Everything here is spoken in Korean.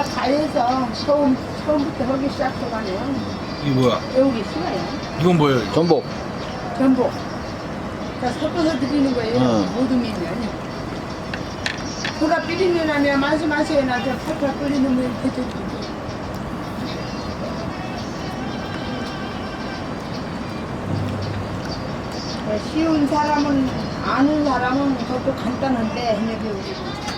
우리가 가해서 처음부터 하기 시작해가네요. 이게 뭐야? 배우기 싫어요. 이건 뭐예요? 전복. 전복. 자, 섞어서 드리는 거예요. 응. 모든 면이. 소라 비린내 나면 말씀하세요. 나한테 팔팔 끓이는 물 이렇게 드리고. 쉬운 사람은, 아는 사람은 그것도 간단한데, 해내 배우고.